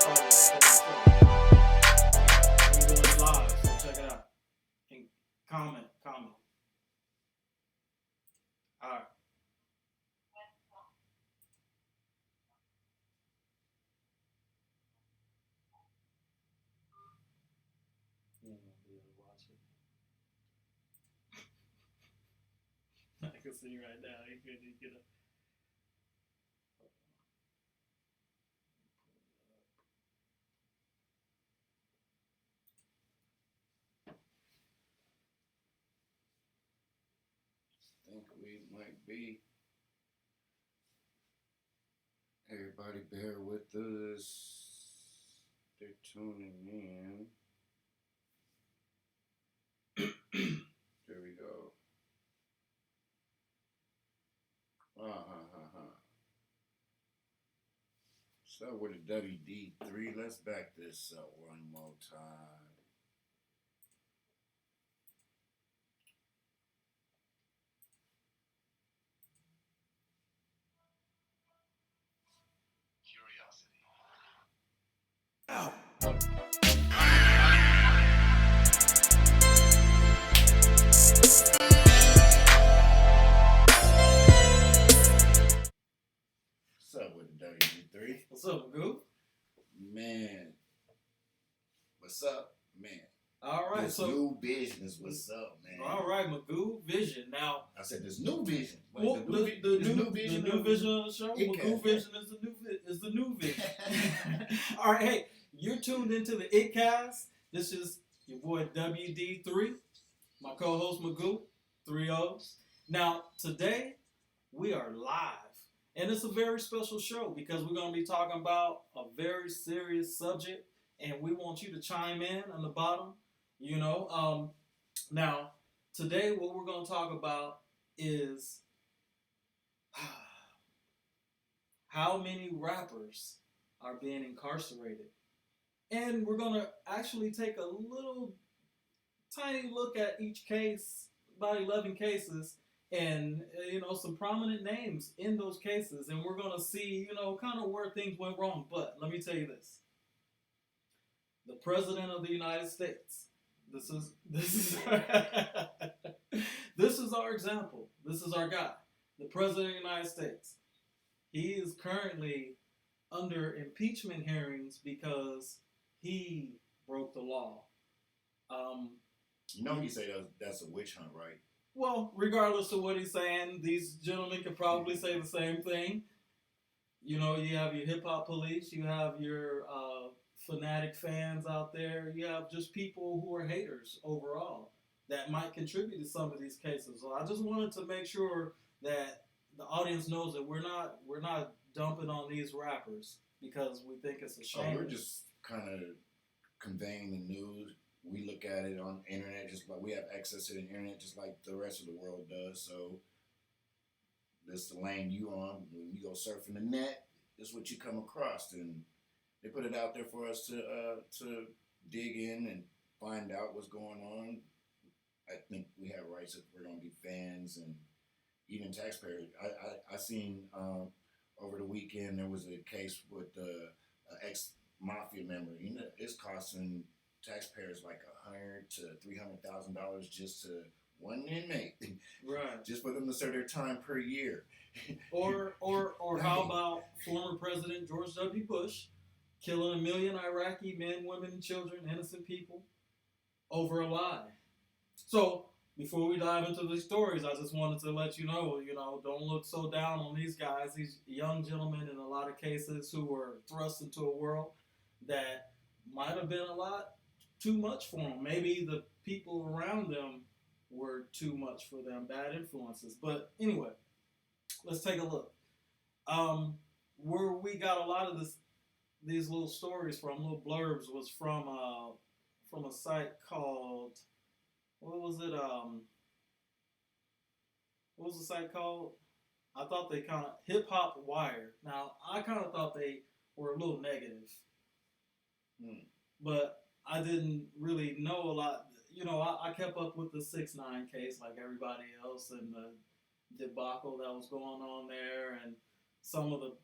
We doing it live, so check it out. And comment. All right. You ain't gonna be able to watch it. I can see right now. You couldn't get a. Think we might be. Everybody bear with us. They're tuning in. There we go. So with the WD3, let's back this up one more time. Curiosity. Ow. What's up with the WD3? What's up, Magoo? Man. What's up, man? All right, this new business. What's up, man? All right, Magoo Vision. Now I said this new vision. Well, the new vision of the show. Magoo Vision is the new vision. All right, hey, you're tuned into the ItCast. This is your boy WD3, my co-host Magoo, 3 O's. Now today we are live. And it's a very special show because we're going to be talking about a very serious subject, and we want you to chime in on the bottom. Now, today what we're going to talk about is how many rappers are being incarcerated. And we're going to actually take a little tiny look at each case, about 11 cases, and some prominent names in those cases, and we're going to see kind of where things went wrong. But let me tell you this: the president of the United States, this is this is our example. This is our guy, the president of the United States. He is currently under impeachment hearings because he broke the law. You say that's a witch hunt, right? Well, regardless of what he's saying, these gentlemen could probably say the same thing. You have your hip hop police, you have your fanatic fans out there, you have just people who are haters overall that might contribute to some of these cases. So I just wanted to make sure that the audience knows that we're not dumping on these rappers because we think it's a shame. We're just kind of conveying the news. We look at it on the internet, just like we have access to the internet, just like the rest of the world does. So this is the lane you on. When you go surfing the net, this is what you come across, and they put it out there for us to dig in and find out what's going on. I think we have rights if we're going to be fans and even taxpayers. I seen over the weekend there was a case with an ex-mafia member. It's costing taxpayers like $100,000 to $300,000 just to one inmate, right? Just for them to serve their time per year. or how about former President George W. Bush killing 1 million Iraqi men, women, children, innocent people over a lie? So before we dive into these stories, I just wanted to let you know, don't look so down on these guys, these young gentlemen in a lot of cases who were thrust into a world that might have been a lot too much for them. Maybe the people around them were too much for them, bad influences. But anyway, let's take a look. Where we got a lot of these little stories from, little blurbs, was from a site called, what was it? What was the site called? I thought they kind of Hip Hop Wire. Now I kind of thought they were a little negative, but I didn't really know a lot. I kept up with the 6ix9ine case like everybody else, and the debacle that was going on there, and some of the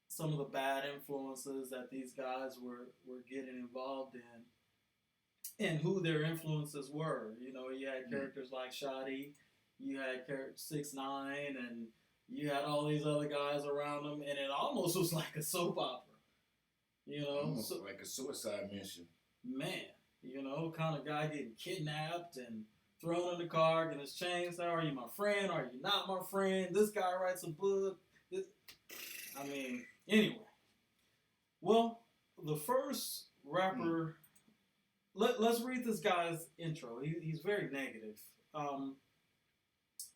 some of the bad influences that these guys were getting involved in, and who their influences were. You know, you had characters like Shoddy, you had 6ix9ine, and you had all these other guys around them, and it almost was like a soap opera. You know, almost like a suicide mission. Man, you know, kind of guy getting kidnapped and thrown in the car, getting his chains. Are you my friend? Are you not my friend? This guy writes a book. I mean, anyway. Well, the first rapper. Let's read this guy's intro. He's very negative.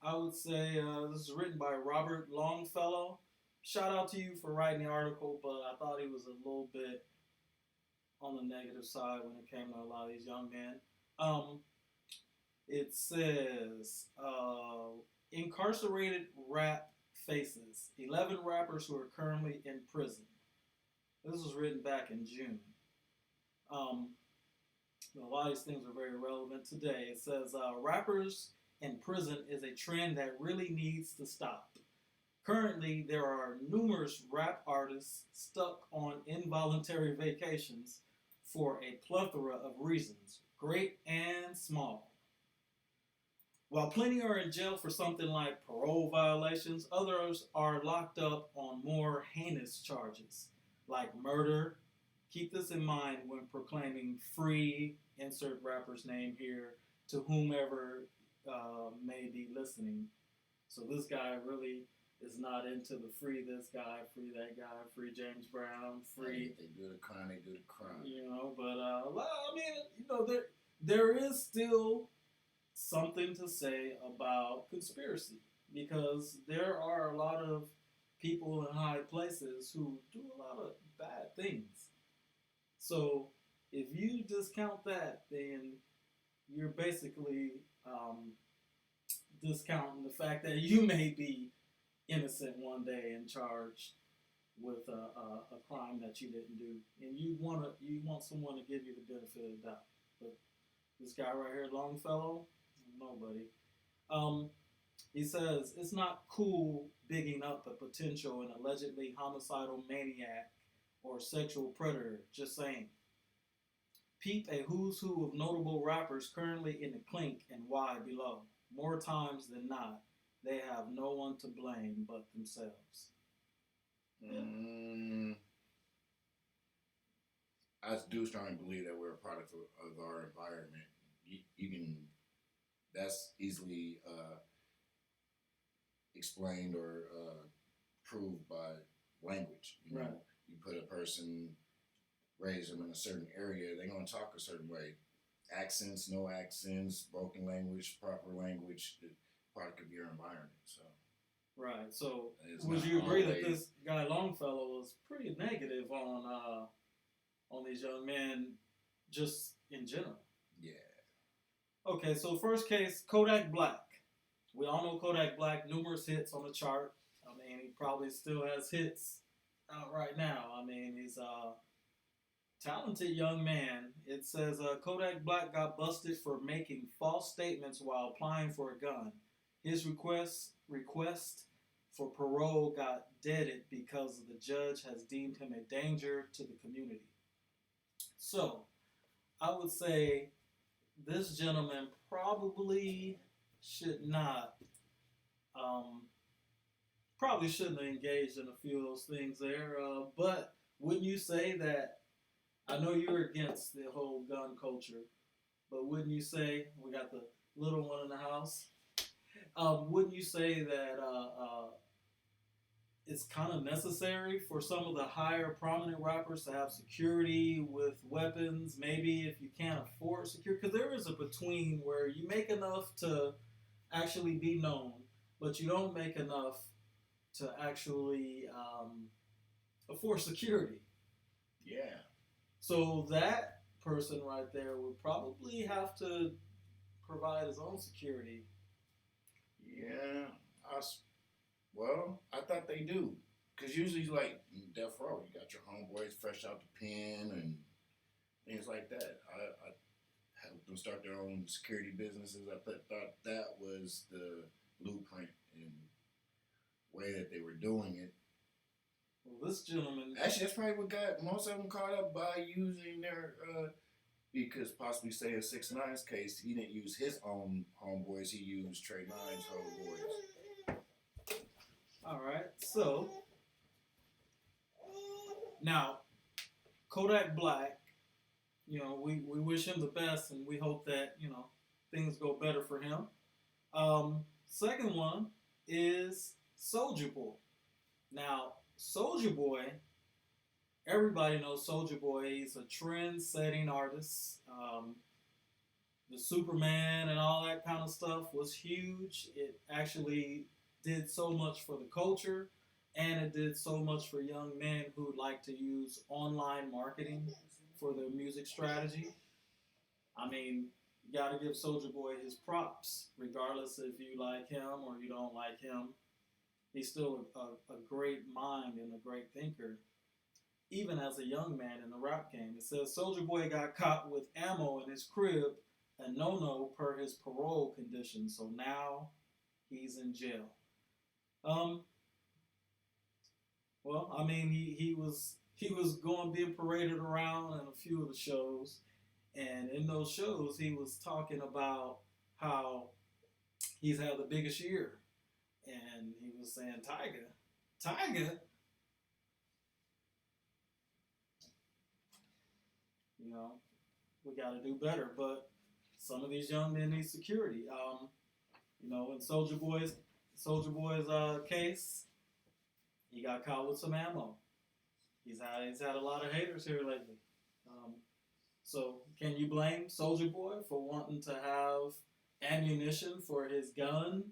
I would say this is written by Robert Longfellow. Shout out to you for writing the article, but I thought he was a little bit on the negative side when it came to a lot of these young men. It says, incarcerated rap faces 11 rappers who are currently in prison. This was written back in June. A lot of these things are very relevant today. It says, rappers in prison is a trend that really needs to stop. Currently, there are numerous rap artists stuck on involuntary vacations for a plethora of reasons, great and small. While plenty are in jail for something like parole violations, others are locked up on more heinous charges, like murder. Keep this in mind when proclaiming free, insert rapper's name here, to whomever may be listening. So this guy really is not into the free this guy, free that guy, free James Brown, free. They do the crime, they do the crime. You know, but I mean, you know, there is still something to say about conspiracy, because there are a lot of people in high places who do a lot of bad things. So if you discount that, then you're basically discounting the fact that you may be innocent one day and charged with a crime that you didn't do, and you want someone to give you the benefit of the doubt. But this guy right here, Longfellow, nobody. He says it's not cool bigging up a potential and allegedly homicidal maniac or sexual predator. Just saying. Peep a who's who of notable rappers currently in the clink and why below. More times than not, they have no one to blame but themselves. I do strongly believe that we're a product of our environment. You can, that's easily explained or proved by language. You know, right. You put a person, raise them in a certain area, they're going to talk a certain way. Accents, no accents, broken language, proper language, the product of your environment. So. Right. So, would you agree that this guy Longfellow was pretty negative on these young men, just in general? Yeah. Okay. So, first case, Kodak Black. We all know Kodak Black, numerous hits on the chart. I mean, he probably still has hits out right now. I mean, he's a talented young man. It says Kodak Black got busted for making false statements while applying for a gun. His request for parole got deaded because the judge has deemed him a danger to the community. So, I would say this gentleman probably should not, probably shouldn't have engaged in a few of those things there. But wouldn't you say that, I know you're against the whole gun culture, but wouldn't you say, we got the little one in the house, wouldn't you say that it's kind of necessary for some of the higher prominent rappers to have security with weapons, maybe if you can't afford security? Because there is a between where you make enough to actually be known, but you don't make enough to actually afford security. Yeah. So that person right there would probably have to provide his own security. Yeah. I thought they do. Because usually, like, death row, you got your homeboys fresh out the pen and things like that. I helped them start their own security businesses. I thought that was the blueprint and way that they were doing it. Well, this gentleman, Actually, that's probably what got most of them caught up by using their. Because possibly say in 6ix9ine's case, he didn't use his own homeboys. He used Trey Nine's homeboys. all right. So now Kodak Black, we wish him the best, and we hope that things go better for him. Second one is Soldier Boy. Now, Soldier Boy, everybody knows Soldier Boy. He's a trend-setting artist. The Superman and all that kind of stuff was huge. It actually did so much for the culture, and it did so much for young men who like to use online marketing for their music strategy. I mean, you got to give Soldier Boy his props, regardless if you like him or you don't like him. He's still a great mind and a great thinker, even as a young man in the rap game. It says Soldier Boy got caught with ammo in his crib, a no-no per his parole conditions. So now he's in jail. Well, I mean, he was going being paraded around in a few of the shows, and in those shows he was talking about how he's had the biggest year, and he was saying, Tiger, we got to do better. But some of these young men need security. In Soldier Boy's case, he got caught with some ammo. He's had a lot of haters here lately. So can you blame Soldier Boy for wanting to have ammunition for his gun,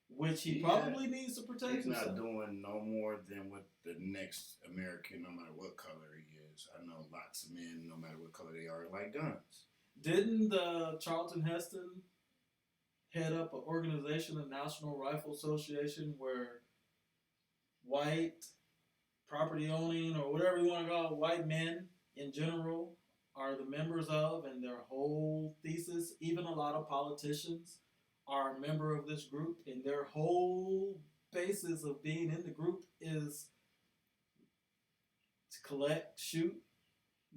which he probably needs to protect himself? He's not doing no more than what the next American, no matter what color he is. I know lots of men, no matter what color they are, like guns. Didn't Charlton Heston head up an organization, the National Rifle Association, where white property owning, or whatever you want to call it, white men in general are the members of, and their whole thesis, even a lot of politicians are a member of this group, and their whole basis of being in the group is to collect, shoot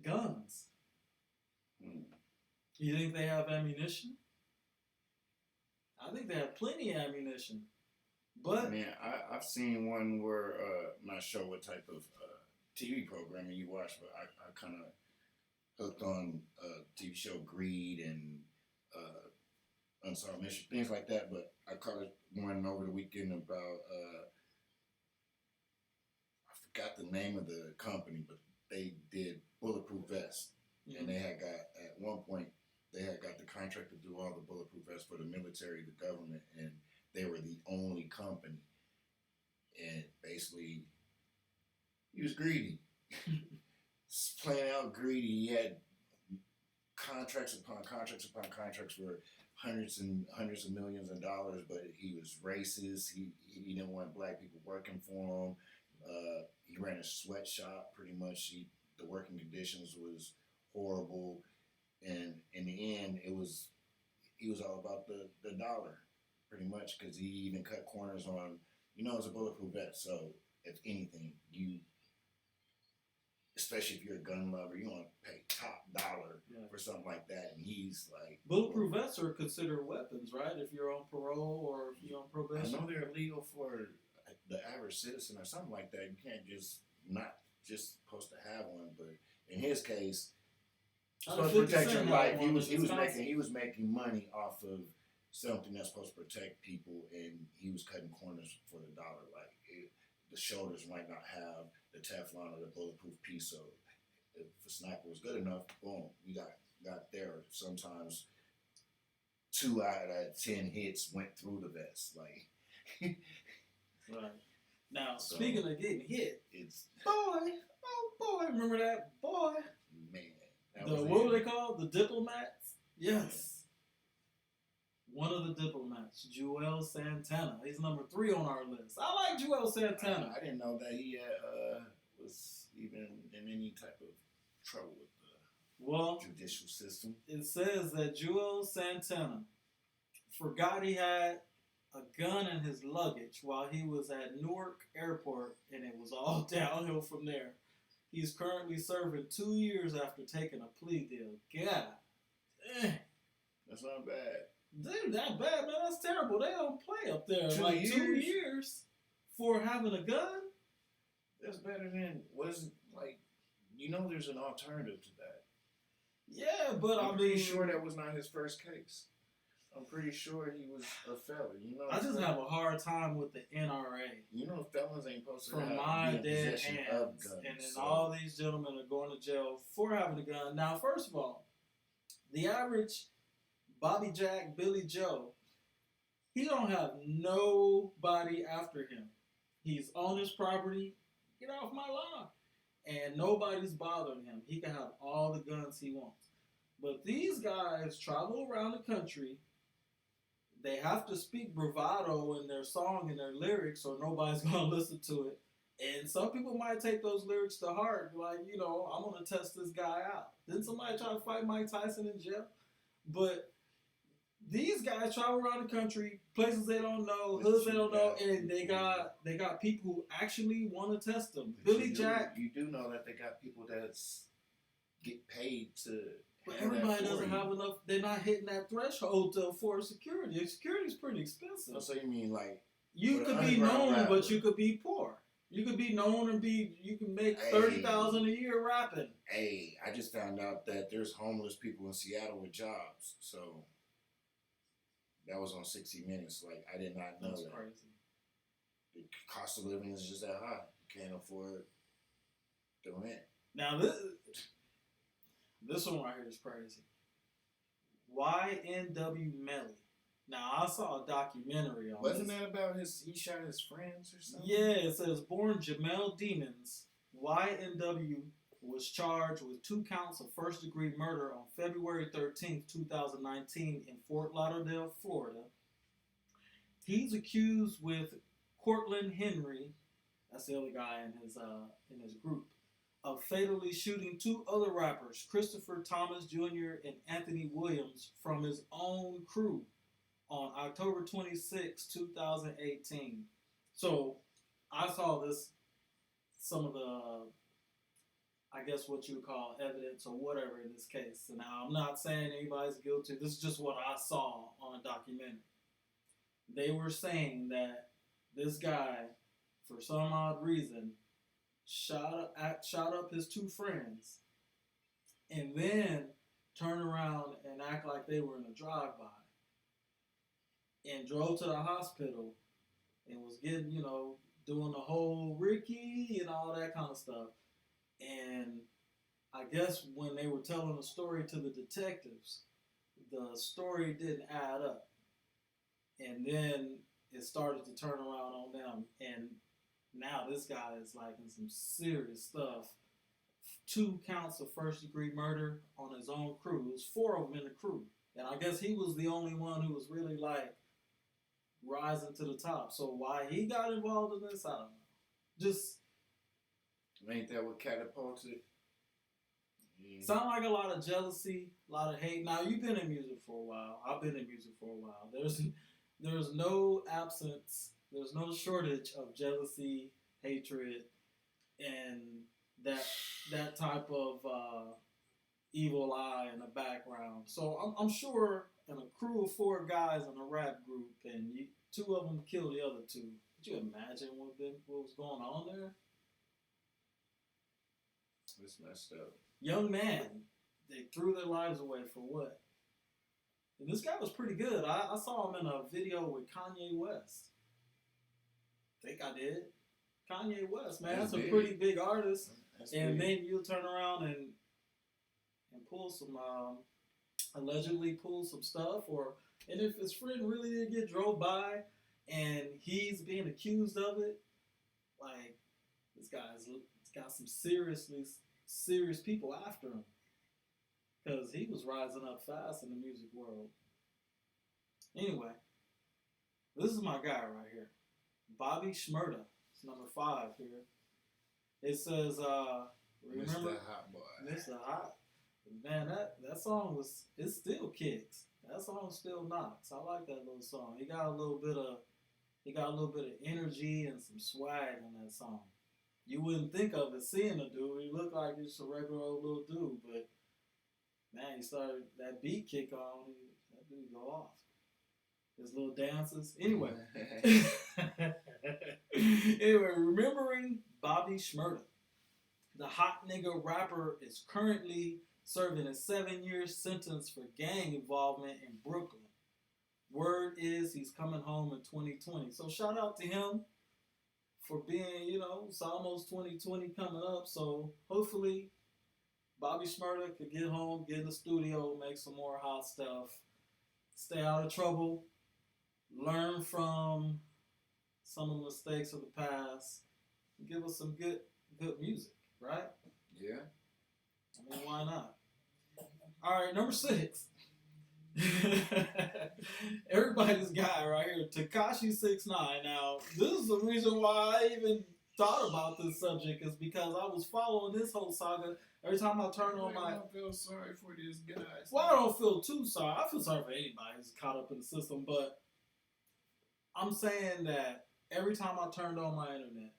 guns. You think they have ammunition? I think they have plenty of ammunition. But man, I've seen one where I'm not sure what type of TV programming you watch, but I kind of hooked on TV show Greed and Unsolved Mysteries, things like that. But I caught one over the weekend about I forgot the name of the company, but they did bulletproof vests, and they had got at one point they had got the contract to do all the bulletproof vests for the military, the government, and they were the only company. And basically, he was greedy. Playing out greedy. He had contracts upon contracts upon contracts for hundreds and hundreds of millions of dollars, but he was racist. He didn't want black people working for him. He ran a sweatshop, pretty much. The working conditions was horrible. And in the end, he was all about the dollar, pretty much, because he even cut corners on, it's a bulletproof vest. So if anything, especially if you're a gun lover, you want to pay top dollar for something like that. And he's like, bulletproof vests are considered weapons, right? If you're on parole or if you're on probation. I know they're illegal for the average citizen or something like that. You can't not just supposed to have one, but in his case, supposed to protect your life. He was making money off of something that's supposed to protect people, and he was cutting corners for the dollar. Like the shoulders might not have the Teflon or the bulletproof piece, so if a sniper was good enough, boom, you got there. Sometimes 2 out of 10 hits went through the vest. Like, right. Now, speaking of getting hit, it's boy, remember that boy? Man, what were they called? The diplomats? Yes. One of the diplomats, Joel Santana. He's number 3 on our list. I like Joel Santana. I didn't know that he was even in any type of trouble with the judicial system. It says that Joel Santana forgot he had a gun in his luggage while he was at Newark Airport, and it was all downhill from there. He's currently serving 2 years after taking a plea deal. God, That's not bad. dude, that bad, man. That's terrible. They don't play up there. 2 like years? 2 years for having a gun. That's better than there's an alternative to that. Yeah, but I'm I pretty mean, sure that was not his first case. I'm pretty sure he was a felon. I just have a hard time with the NRA. Felons ain't supposed to From have my be in dead possession hands, of guns. and then So, all these gentlemen are going to jail for having a gun. Now, first of all, the average Bobby Jack, Billy Joe, he don't have nobody after him. He's on his property. Get off my lawn. And nobody's bothering him. He can have all the guns he wants. But these guys travel around the country. They have to speak bravado in their song and their lyrics, or nobody's going to listen to it. And some people might take those lyrics to heart, like, I'm going to test this guy out. Didn't somebody try to fight Mike Tyson in jail? But these guys travel around the country, places they don't know, hoods they don't know, and they got people who actually want to test them. Billy Jack. You do know that they got people that get paid to. But everybody doesn't have enough. They're not hitting that threshold to afford security. Security's pretty expensive. So you mean like you could be known, but you could be poor. You could be known and you can make $30,000 a year rapping. Hey, I just found out that there's homeless people in Seattle with jobs. So that was on 60 Minutes. Like, I did not know that. That's crazy. The cost of living is just that high. You can't afford the rent. Now this one right here is crazy. YNW Melly. Now, I saw a documentary on Wasn't that about he shot his friends or something? Yeah, it says born Jamel Demons, YNW was charged with 2 counts of first-degree murder on February 13th, 2019 in Fort Lauderdale, Florida. He's accused with Cortland Henry, that's the other guy in his group, of fatally shooting 2 other rappers, Christopher Thomas Jr. and Anthony Williams, from his own crew on October 26, 2018. So, I saw some of the, I guess what you would call evidence or whatever in this case. And now, I'm not saying anybody's guilty. This is just what I saw on a documentary. They were saying that this guy, for some odd reason, shot up his 2 friends and then turned around and act like they were in a drive-by and drove to the hospital and was getting, doing the whole Ricky and all that kind of stuff. And I guess when they were telling the story to the detectives, the story didn't add up. And then it started to turn around on them. And now this guy is like in some serious stuff. 2 counts of first-degree murder on his own crew. It was 4 of them in the crew. And I guess he was the only one who was really like rising to the top. So why he got involved in this, I don't know. Just ain't that what catapulted? Sound like a lot of jealousy, a lot of hate. Now, you've been in music for a while. I've been in music for a while. There's no absence, there's no shortage of jealousy, hatred, and that type of evil eye in the background. So I'm sure in a crew of 4 guys in a rap group, and 2 of them kill the other 2. Could you imagine what was going on there? It's messed up. Young man, they threw their lives away for what? And this guy was pretty good. I saw him in a video with Kanye West. Think I did. Kanye West, man, that's a pretty big artist. And then you'll turn around and pull some, allegedly pull some stuff, and if his friend really did get drove by and he's being accused of it, like, this guy's got some serious people after him, because he was rising up fast in the music world. Anyway, this is my guy right here, Bobby Shmurda. It's number 5 here. It says, remember, Mr. Hot Boy. Mr. Hot. Man, that song it still kicks. That song still knocks. I like that little song. He got a little bit of energy and some swag in that song. You wouldn't think of it seeing a dude. He looked like just a regular old little dude, but man, he started that beat kick on. That dude go off. His little dances. Anyway, anyway, remembering Bobby Shmurda, the hot nigga rapper, is currently serving a 7-year sentence for gang involvement in Brooklyn. Word is he's coming home in 2020. So shout out to him for being, it's almost 2020 coming up. So hopefully Bobby Shmurda could get home, get in the studio, make some more hot stuff, stay out of trouble, learn from some of the mistakes of the past, and give us some good music, right? Yeah. I mean, why not? All right, number 6. Everybody's guy right here, Tekashi 6ix9ine. Now, this is the reason why I even thought about this subject, is because I was following this whole saga. Every time I turn on my... I feel sorry for these guys. Well, I don't feel too sorry. I feel sorry for anybody who's caught up in the system, but I'm saying that every time I turned on my internet,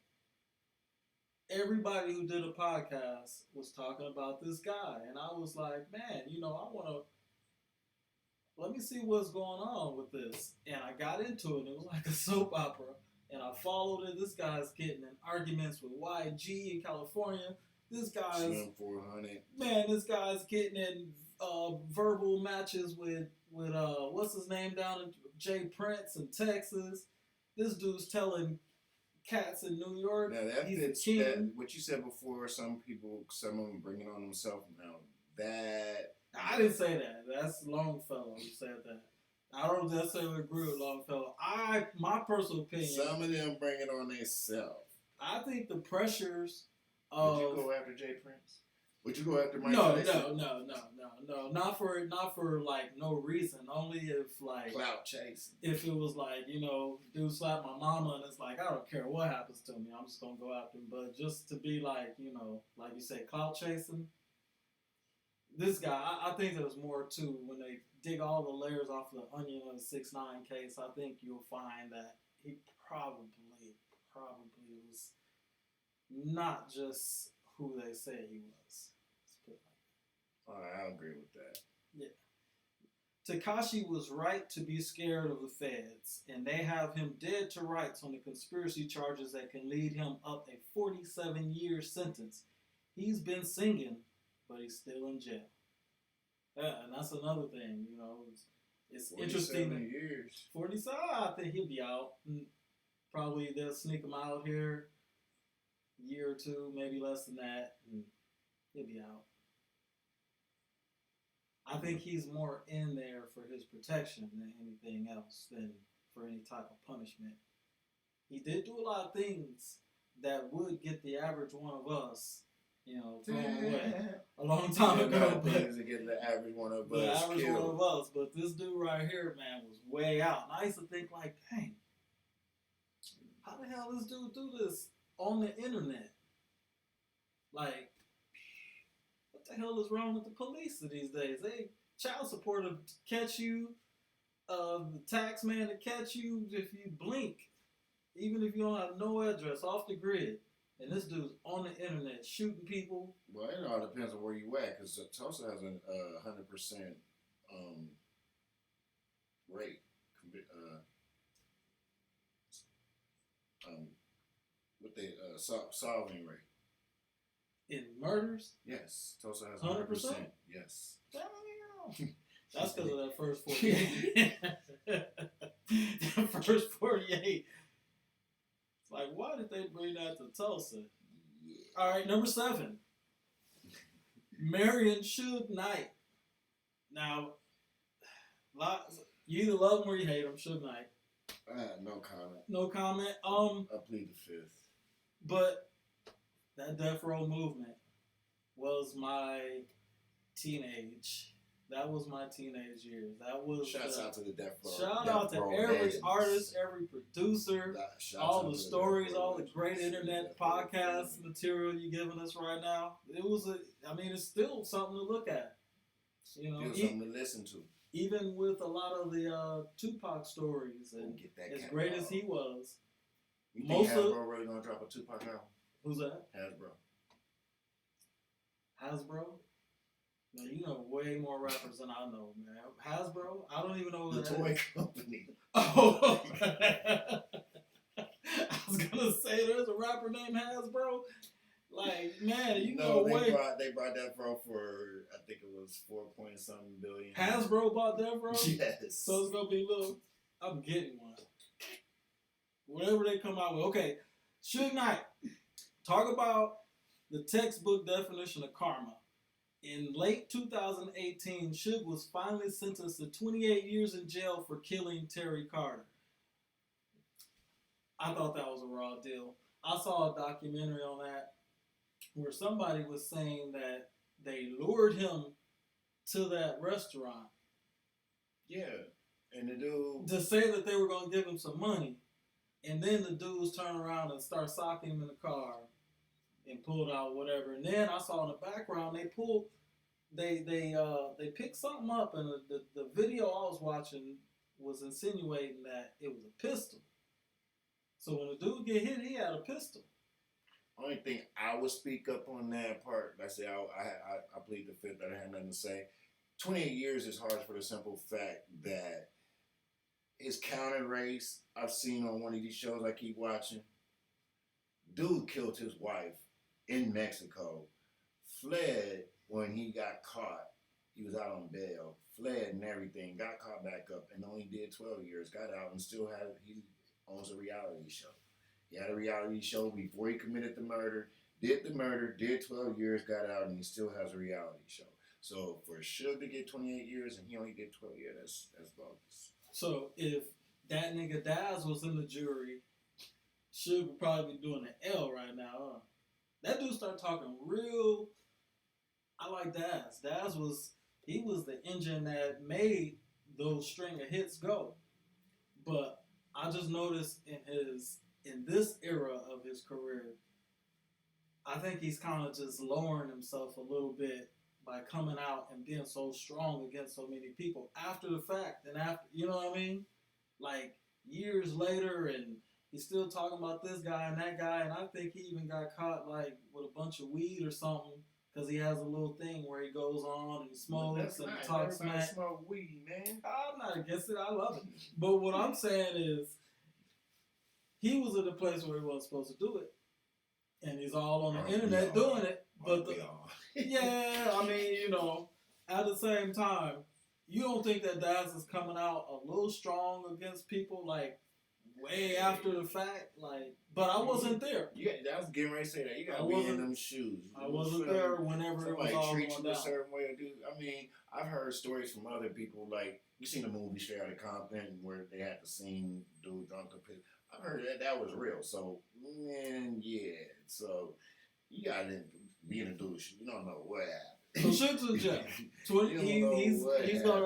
everybody who did a podcast was talking about this guy. And I was like, man, I want to... Let me see what's going on with this. And I got into it. It was like a soap opera. And I followed it. This guy's getting in arguments with YG in California. This guy's... Slim 400. Man, this guy's getting in verbal matches with what's his name down in Jay Prince in Texas. This dude's telling cats in New York Now that he's fits a king. that, what you said before. Some of them bring it on themselves. Now that... I didn't say that. That's Longfellow who said that. I don't necessarily agree with Longfellow. My personal opinion. Some of them bring it on themselves. I think the pressures of... Would you go after Jay Prince? Would you go after Mike No, Tyson? no. Not for like no reason. Only if like Clout chasing. if it was like, dude slapped my mama and it's like, I don't care what happens to me, I'm just gonna go after him. But just to be like, like you say, clout chasing. This guy, I think there's more too. When they dig all the layers off the onion of the 6ix9ine case, I think you'll find that he probably was not just who they say he was. Let's put it like that. All right, I agree with that. Yeah. Tekashi was right to be scared of the feds, and they have him dead to rights on the conspiracy charges that can lead him up a 47-year sentence. He's been singing, but he's still in jail. Yeah, and that's another thing, It's interesting. 47 years. 47, I think he'll be out. Probably they'll sneak him out here a year or two, maybe less than that, and he'll be out. I think he's more in there for his protection than anything else, than for any type of punishment. He did do a lot of things that would get the average one of us, thrown away a long time ago. Things to get the average one of The us average killed. one of us. But this dude right here, man, was way out. And I used to think like, dang, how the hell does this dude do this on the internet? Like, what the hell is wrong with the police these days? They child support to catch you, the tax man to catch you if you blink, even if you don't have no address, off the grid. And this dude's on the internet shooting people. Well, it all depends on where you at, because Tulsa has a 100% rate. What they solving rate. In murders? Yes, Tulsa has 100%. Yes. Damn. That's because of that first 48. That first 48. It's like, why did they bring that to Tulsa? Yeah. All right, number 7. Marion Suge Knight. Now, you either love him or you hate him, Suge Knight. No comment. No comment. I plead the 5th. But that Death Row movement was my teenage. That was my teenage years. That was. Shouts out to the Death Row. Shout Death out to Row every legends. artist, every producer, Shouts all out the to stories, Death Row all the legends. great internet Death Row podcast legends. material you're giving us right now. It's still something to look at. You know, Still something to listen to. even with a lot of the Tupac stories, and Get that as great as he was, you think most Hasbro really gonna drop a Tupac album? who's that? Hasbro. Hasbro? Man, you know way more rappers than I know, man. Hasbro? I don't even know who The that toy is. company. Oh, I was gonna say there's a rapper named Hasbro. Like, man, you know way. They brought that for I think it was 4 point something billion. Hasbro bought that, bro? Yes. So it's gonna be little. I'm getting one. Whatever they come out with. Okay, Suge Knight. Talk about the textbook definition of karma. In late 2018, Suge was finally sentenced to 28 years in jail for killing Terry Carter. I thought that was a raw deal. I saw a documentary on that where somebody was saying that they lured him to that restaurant. Yeah, and the dude to say that they were going to give him some money, and then the dudes turn around and start socking him in the car and pulled out whatever. And then I saw in the background they picked something up, and the video I was watching was insinuating that it was a pistol. So when the dude get hit, he had a pistol. Only thing I would speak up on that part, like I say, I plead the fifth that I had nothing to say. 28 years is hard for the simple fact that it's counter race. I've seen on one of these shows I keep watching. Dude killed his wife in Mexico, fled when he got caught. He was out on bail, fled and everything, got caught back up, and only did 12 years, got out, and he owns a reality show. He had a reality show before he committed the murder, did 12 years, got out, and he still has a reality show. So for Suge to get 28 years and he only did 12 years, that's bogus. So if that nigga Daz was in the jury, Suge would probably be doing an L right now, huh? That dude started talking real. I like Daz. He was the engine that made those string of hits go. But I just noticed in this era of his career, I think he's kind of just lowering himself a little bit by coming out and being so strong against so many people after the fact, and after, you know what I mean? Like years later, and he's still talking about this guy and that guy, and I think he even got caught like with a bunch of weed or something, because he has a little thing where he goes on and he smokes and he talks smack. Smoke weed, man. I'm not against it. I love it. But what I'm saying is, he was at a place where he wasn't supposed to do it, and he's all on the internet doing it. But yeah, I mean, you know, at the same time, you don't think that Daz is coming out a little strong against people like way after the fact? Like, but I wasn't there. Yeah, I was getting ready to say that. You gotta be in them shoes. I wasn't there whenever it was all treat going you down. a certain way, dude. I mean, I've heard stories from other people. Like, you seen the movie Straight Outta Compton where they had the scene dude drunk the piss. I've heard that was real. So, man, yeah. So you gotta be in a douche. You don't know what happened. So Suge's in jail.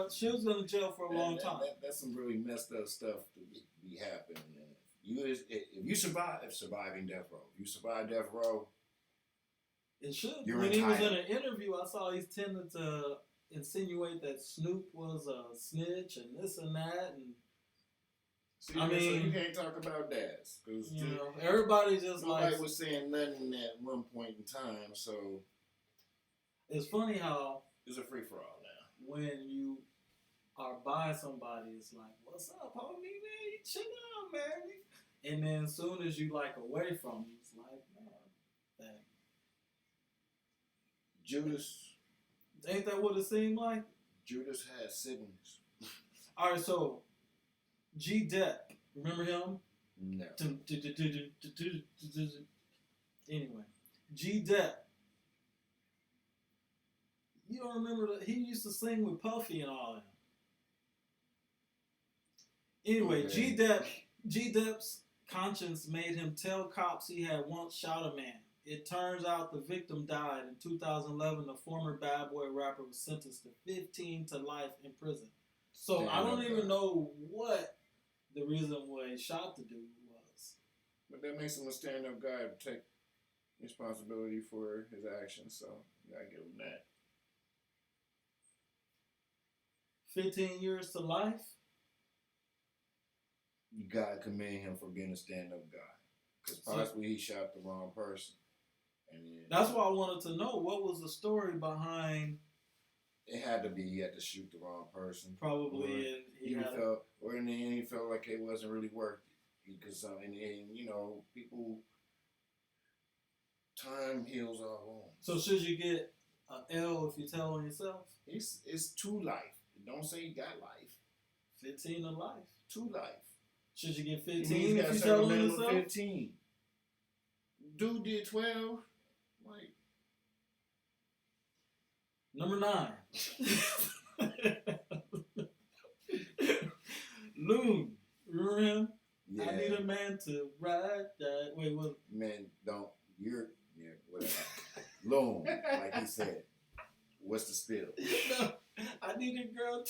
Suge's going to jail for a long time. That's some really messed up stuff to be happening. If you surviving death row, if you survive death row, it should. You're when entitled. He was in an interview, I saw he's tended to insinuate that Snoop was a snitch and this and that, and so you can't talk about that because you know everybody just nobody was saying nothing at one point in time. So it's funny how it's a free for all now. When you are by somebody, it's like, "What's up, homie, man? You chill out, man." And then as soon as you like away from them, it's like, "No, dang." Judas. Ain't that what it seemed like? Judas had siblings. All right, so G Depp, remember him? No. Anyway, G Depp. You don't remember that he used to sing with Puffy and all that. Anyway, Okay. G Depp's conscience made him tell cops he had once shot a man. It turns out the victim died in 2011. The former Bad Boy rapper was sentenced to 15 to life in prison. So I don't even know what the reason why he shot the dude was. But that makes him a stand-up guy to take responsibility for his actions. So you gotta give him that. 15 years to life. You gotta commend him for being a stand-up guy, because possibly he shot the wrong person. And then That's why I wanted to know what was the story behind. it had to be he had to shoot the wrong person. Probably, and he had felt, or in the end he felt like it wasn't really worth it, because and you know, people, time heals all wounds. So should you get an L if you tell on yourself? It's 2 life. Don't say you got life. 15 to life. 2 life. Should you get He's 15 got if you a tell on minimum yourself? 15. Dude did 12. Like, Number 9. Loon. Remember him? yeah. I need a man to ride that. Wait, what? Man, don't. You're. Yeah, whatever. Loan, like he said. What's the spill? No, I need a girl.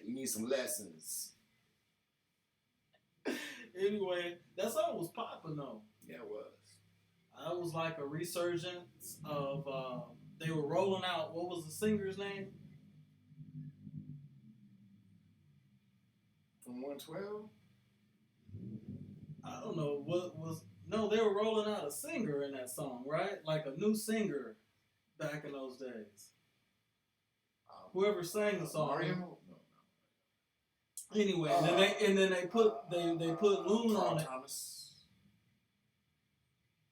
You need some lessons. Anyway, that song was popping though. Yeah, it was. That was like a resurgence of. They were rolling out. What was the singer's name? From 112? I don't know what was. No, they were rolling out a singer in that song, right? Like a new singer back in those days. Whoever sang the song. Mario? No. Anyway, and then they put Loon on it. Thomas.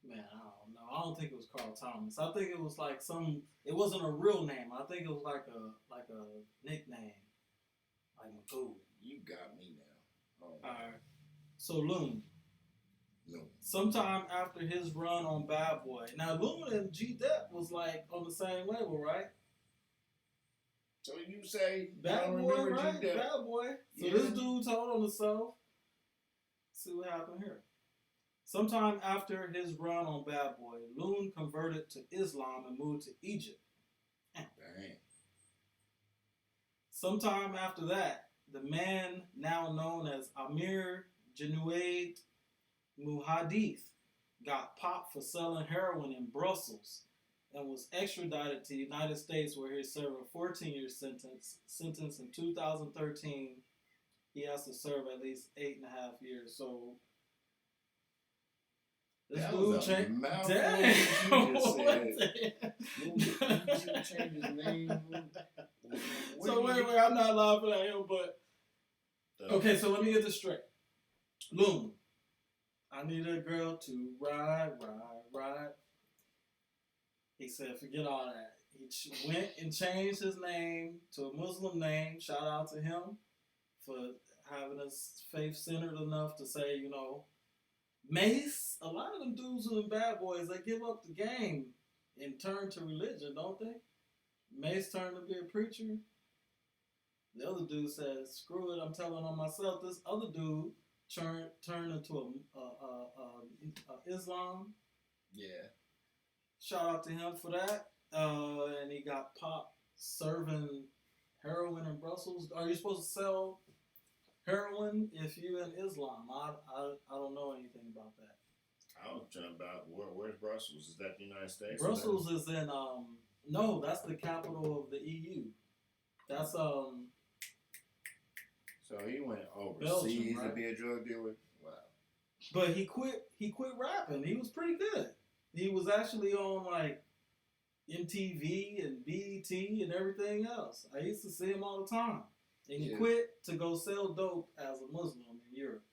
Man, I don't know. I don't think it was Carl Thomas. I think it was like some. It wasn't a real name. I think it was like a nickname, like McCool. You got me now. All right. So Loon. Loon. Sometime after his run on Bad Boy. Now Loon and G Dep was like on the same label, right? So you say Bad Boy, right? Bad Boy. So Yeah. this dude told on himself. See what happened here. Sometime after his run on Bad Boy, Loon converted to Islam and moved to Egypt. Dang. Sometime after that, the man now known as Amir Genuade Muhadith got popped for selling heroin in Brussels and was extradited to the United States, where he served a 14-year sentence. Sentenced in 2013, he has to serve at least 8.5 years. So this That dude was a changed. mouthful Damn. you just What said. the- Change his name. So wait, I'm not laughing at him, but okay. So let me get this straight. Loon, I need a girl to ride. He said, forget all that. He went and changed his name to a Muslim name. Shout out to him for having his faith centered enough to say, you know, Mace. A lot of them dudes who are bad boys, they give up the game and turn to religion, don't they? Mace turned to be a preacher. The other dude said, screw it, I'm telling on myself. This other dude turned into a Islam. Yeah. Shout out to him for that. And he got popped serving heroin in Brussels. Are you supposed to sell heroin if you're in Islam? I don't know anything about that. I was trying about where's Brussels? Is that the United States? Brussels is in no, that's the capital of the EU. That's So he went overseas Belgium, right? to be a drug dealer. Wow. But he quit rapping. He was pretty good. He was actually on like MTV and BET and everything else. I used to see him all the time. And he quit to go sell dope as a Muslim in Europe.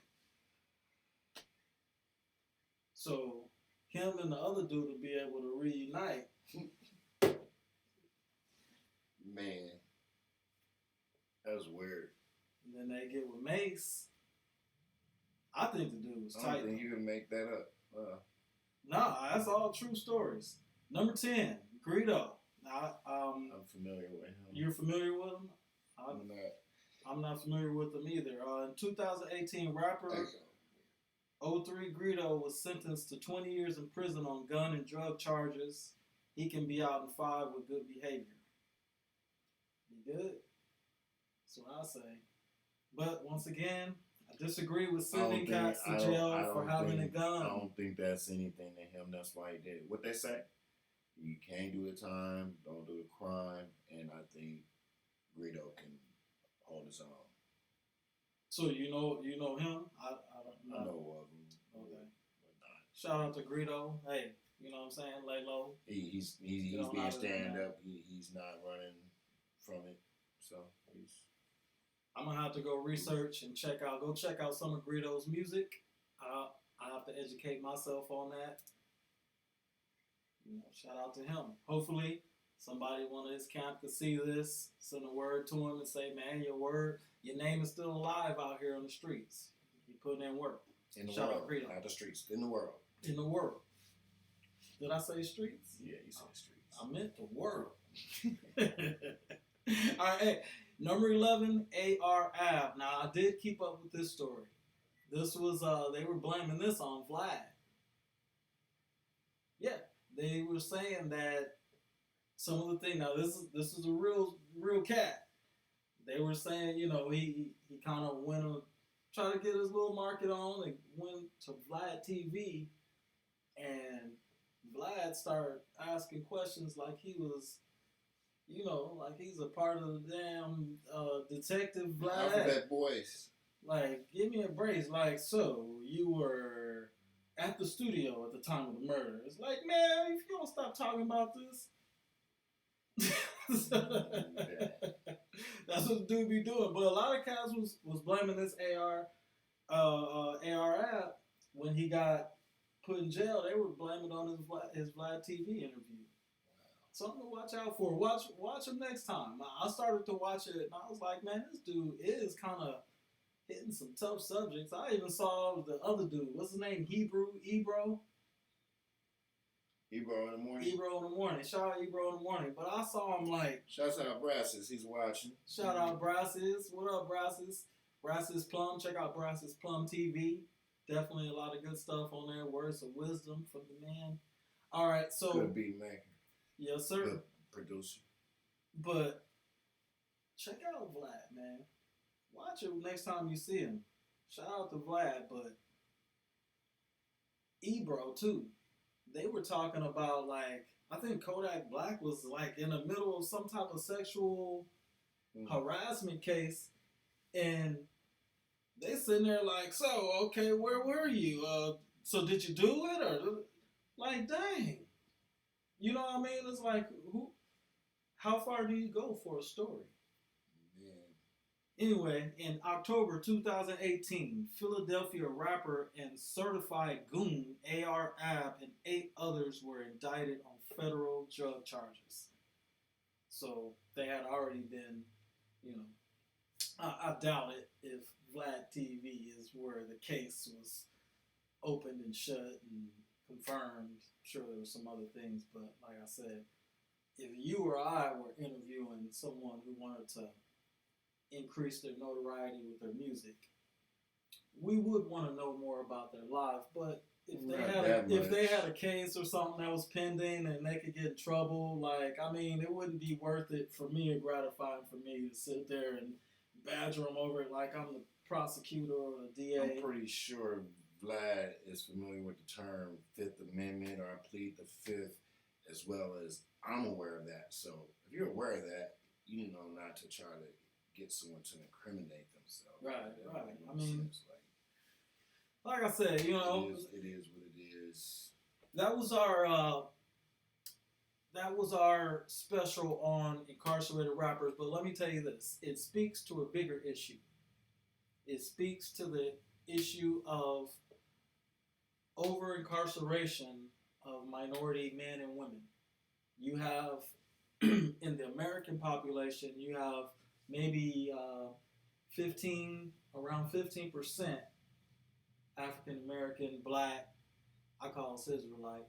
So him and the other dude will be able to reunite. Man. That was weird. And then they get with Mace. I think the dude was I tight. don't think you can make that up. Nah, that's all true stories. Number 10, Greedo. I'm familiar with him. You're familiar with him? I'm not. I'm not familiar with him either. In 2018, rapper 03 Greedo was sentenced to 20 years in prison on gun and drug charges. He can be out in 5 with good behavior. You good? That's what I say. But once again, I disagree with sending cats to jail for having a gun. I don't think that's anything to him. That's why he did it. What they say? You can't do the time, don't do the crime, and I think Greedo So you know him? I don't I know. know of him. Okay. But not. Shout out to Greedo. Hey, you know what I'm saying? Lay low. He's Get on being out of there, stand man. up. He's not running from it. So he's I'm gonna have to go research and go check out some of Greedo's music. I have to educate myself on that. Shout out to him. Hopefully, somebody one of his camp could see this, send a word to him, and say, "Man, your name is still alive out here on the streets. You putting in work." in the Shout world, out Greedo. not the streets. In the world. In the world. Did I say streets? Yeah, you said streets. I meant the world. All right, hey, number 11, AR Ab. Now, I did keep up with this story. This was, they were blaming this on Vlad. Yeah, they were saying that some of the things, now this is a real cat. They were saying, he kind of went to try to get his little market on and went to Vlad TV, and Vlad started asking questions like he was, like he's a part of the damn detective Vlad. Alphabet Boys. Like, give me a brace. Like, so you were at the studio at the time of the murder. It's like, man, if you don't stop talking about this. That's what the dude be doing. But a lot of cats was blaming this AR app when he got put in jail. They were blaming on his Vlad TV interview. Something to watch out for. Watch him next time. I started to watch it and I was like, man, this dude is kind of hitting some tough subjects. I even saw the other dude. What's his name? Ebro in the morning. Ebro in the morning. Shout out Ebro in the morning. But I saw him like. Shouts out Brasses. He's watching. Shout out Brasses. What up, Brasses? Brasses Plum. Check out Brasses Plum TV. Definitely a lot of good stuff on there. Words of wisdom from the man. All right, so. Good beat maker. Yes, sir. Good producer. But check out Vlad, man. Watch it next time you see him. Shout out to Vlad, but Ebro too. They were talking about like I think Kodak Black was like in the middle of some type of sexual harassment case, and they sitting there like, so okay, where were you? So did you do it or like, dang, you know what I mean? It's like how far do you go for a story? Anyway, in October 2018, Philadelphia rapper and certified goon AR Ab and 8 others were indicted on federal drug charges. So they had already been, I doubt it if Vlad TV is where the case was opened and shut and confirmed. I'm sure there were some other things, but like I said, if you or I were interviewing someone who wanted to increase their notoriety with their music, we would want to know more about their life. But if they had a case or something that was pending and they could get in trouble, like, I mean, it wouldn't be worth it for me or gratifying for me to sit there and badger them over it like I'm the prosecutor or the DA. I'm pretty sure Vlad is familiar with the term Fifth Amendment, or I plead the Fifth, as well as I'm aware of that. So if you're aware of that, you know not to try to get someone to incriminate themselves. Right. I mean, like I said, it is what it is. That was our special on incarcerated rappers. But let me tell you this: it speaks to a bigger issue. It speaks to the issue of over incarceration of minority men and women. You have in the American population, you have maybe around 15% African American, Black, I call us Israelite.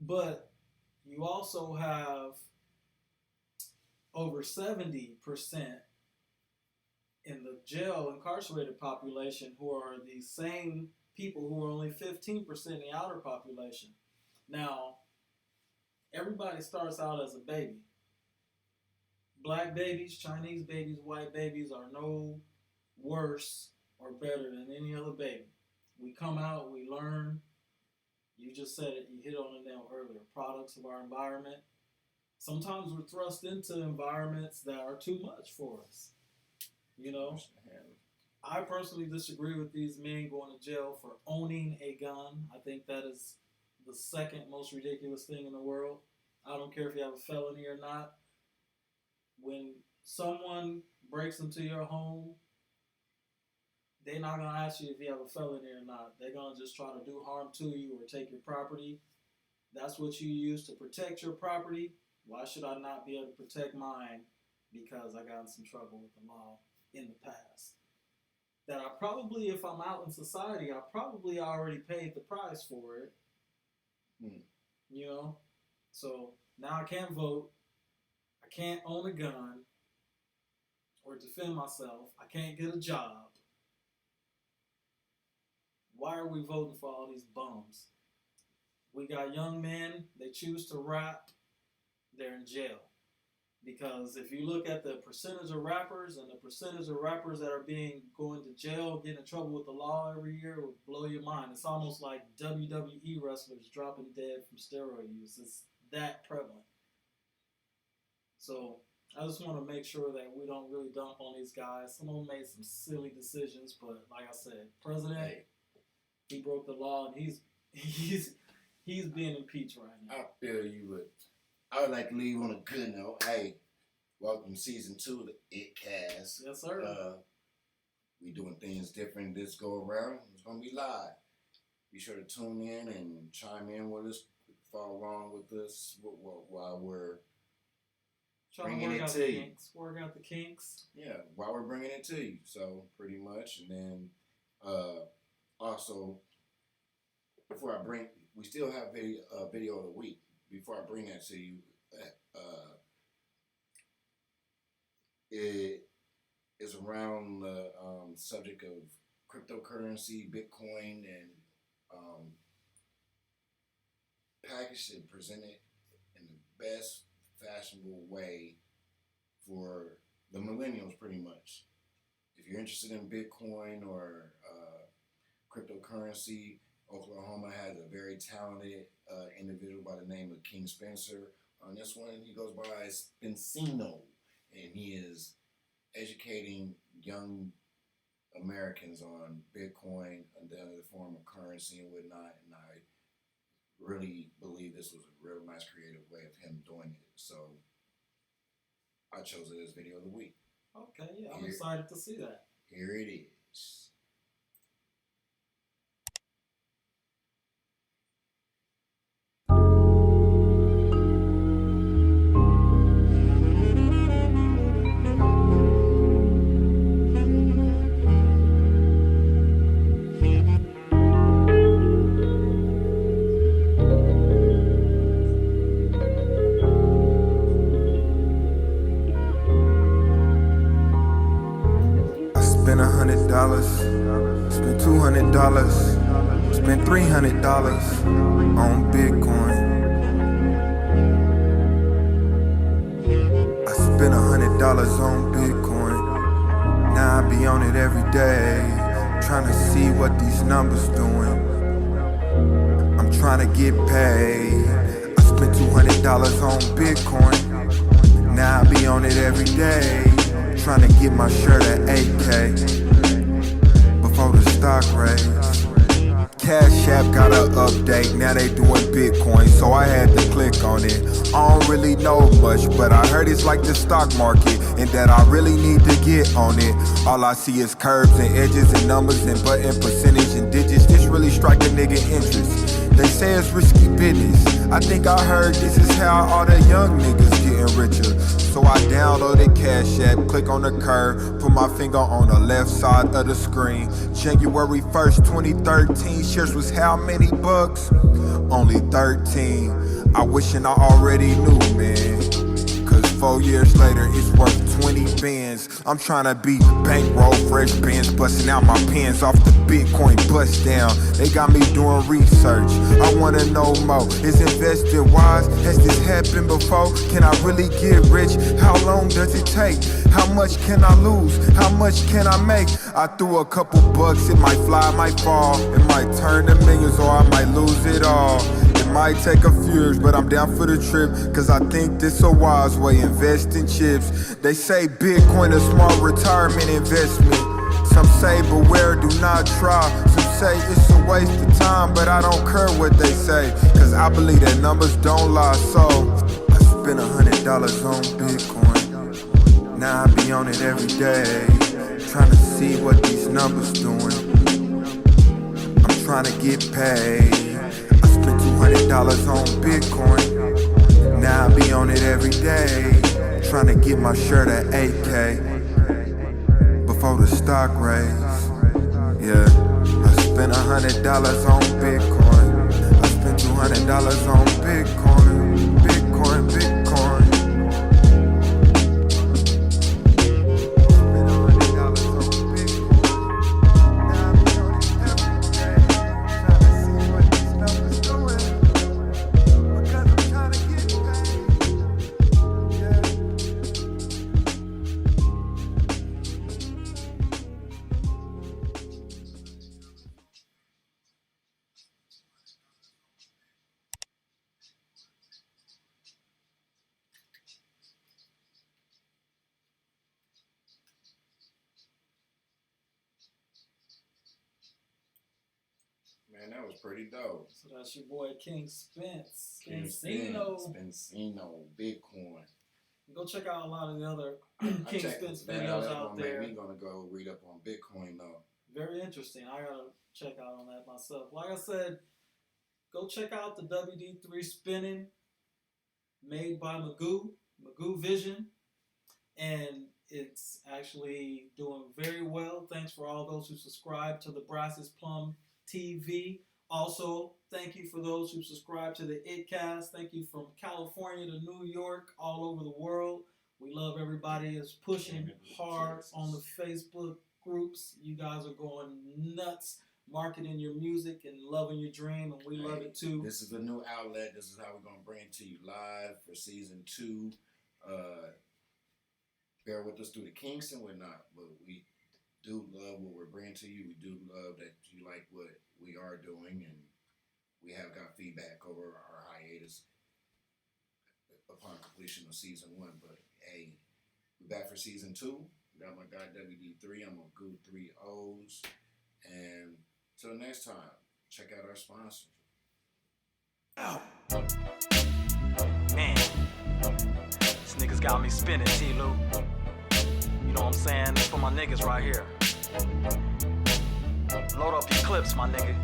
But you also have over 70% in the jail incarcerated population who are the same people who are only 15% in the outer population. Now, everybody starts out as a baby. Black babies, Chinese babies, white babies are no worse or better than any other baby. We come out, we learn. You just said it, you hit on the nail earlier. Products of our environment. Sometimes we're thrust into environments that are too much for us. I personally disagree with these men going to jail for owning a gun. I think that is the second most ridiculous thing in the world. I don't care if you have a felony or not. When someone breaks into your home, they're not gonna ask you if you have a felony or not. They're gonna just try to do harm to you or take your property. That's what you use to protect your property. Why should I not be able to protect mine because I got in some trouble with the law in the past? That I probably, if I'm out in society, I probably already paid the price for it. You know? So now I can't vote. I can't own a gun or defend myself. I can't get a job. Why are we voting for all these bums? We got young men, they choose to rap, they're in jail. Because if you look at the percentage of rappers and the percentage of rappers that are going to jail, getting in trouble with the law every year, it would blow your mind. It's almost like WWE wrestlers dropping dead from steroid use. It's that prevalent. So I just want to make sure that we don't really dump on these guys. Some of them made some silly decisions, but like I said, President, he broke the law and he's being impeached right now. I feel you, but I would like to leave on a good note. Hey, welcome to season 2 of the iiTT. Yes, sir. We doing things different this go around. It's gonna be live. Be sure to tune in and chime in with us, follow along with us while we're bringing it to you. Work out the kinks. Yeah, while we're bringing it to you. So pretty much, and then also we still have video of the week. Before I bring that to you, it is around the subject of cryptocurrency, Bitcoin, and packaged and presented in the best fashionable way for the millennials, pretty much. If you're interested in Bitcoin or cryptocurrency, Oklahoma has a very talented individual by the name of King Spencer. On this one, he goes by Spencino, and he is educating young Americans on Bitcoin and the other form of currency and whatnot. And I really believe this was a real nice creative way of him doing it. So I chose it as video of the week. Okay, yeah, I'm excited to see that. Here it is. Spent $200, spent $300 on Bitcoin. I spent $100 on Bitcoin. Now I be on it every day, trying to see what these numbers doing. I'm trying to get paid. I spent $200 on Bitcoin. Now I be on it every day, trying to get my shirt at 8K. Before the stock raise, Cash App got an update, now they doing Bitcoin, so I had to click on it. I don't really know much, but I heard it's like the stock market, and that I really need to get on it. All I see is curves and edges and numbers and button percentage and digits. This really strike a nigga interest. They say it's risky business. I think I heard this is how all the young niggas getting richer. So I downloaded Cash App, click on the curve, put my finger on the left side of the screen. January 1st, 2013, shares was how many bucks? Only 13. I wishing I already knew, man. Cause 4 years later, it's worth 20 bands. I'm tryna be bankroll, fresh bands, busting out my pens off the Bitcoin bust down. They got me doing research. I wanna know more. Is invested wise? Has this happened before? Can I really get rich? How long does it take? How much can I lose? How much can I make? I threw a couple bucks, it might fly, it might fall. It might turn to millions or I might lose it all. It might take a few years, but I'm down for the trip. Cause I think this a wise way, invest in chips. They say Bitcoin a smart retirement investment. Some say beware, do not try. Some say it's a waste of time, but I don't care what they say, cause I believe that numbers don't lie. So I spent $100 on Bitcoin. Now I be on it every day, trying to see what these numbers doing. I'm trying to get paid. I spent $200 on Bitcoin. Now I be on it every day, trying to get my shirt at 8K before the stock raise. Yeah, I spent $100 on Bitcoin. I spent $200 on Bitcoin. Bitcoin, Bitcoin. Man, that was pretty dope. So that's your boy King Spence. Spencino, Bitcoin. Go check out a lot of the other I King checked Spence that videos That's out gonna there. make me gonna go read up on Bitcoin though. Very interesting. I gotta check out on that myself. Like I said, go check out the WD3 spinning made by Magoo Vision, and it's actually doing very well. Thanks for all those who subscribe to the Brass's Plum TV. Also, thank you for those who subscribe to the iiTT. Thank you from California to New York, all over the world. We love everybody that's pushing hard on the Facebook groups. You guys are going nuts, marketing your music and loving your dream, and we love it too. This is the new outlet. This is how we're gonna bring it to you live for season 2. Bear with us through the kinks and whatnot, but we do love what we're bringing to you. We do love that you like what we are doing, and we have got feedback over our hiatus upon completion of season 1. But hey, we're back for season 2. We got my guy WD3. I'm on Goo 3 O's. And till next time, check out our sponsors. Oh. Man, these niggas got me spinning, T-Lou. You know what I'm saying? This for my niggas right here. Load up your clips, my nigga.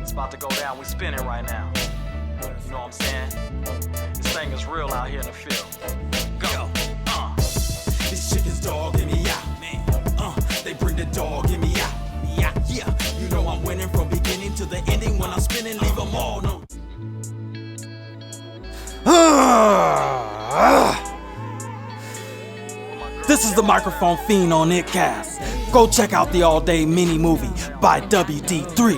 It's about to go down. We spinning right now. You know what I'm saying? This thing is real out here in the field. Go. These chickens dogging me out, man. They bring the dog in me out. Yeah. You know I'm winning from beginning to the ending. When I'm spinning, leave them all no. This is the Microphone Fiend on iiTT. Go check out the All Day Mini Movie by WD3.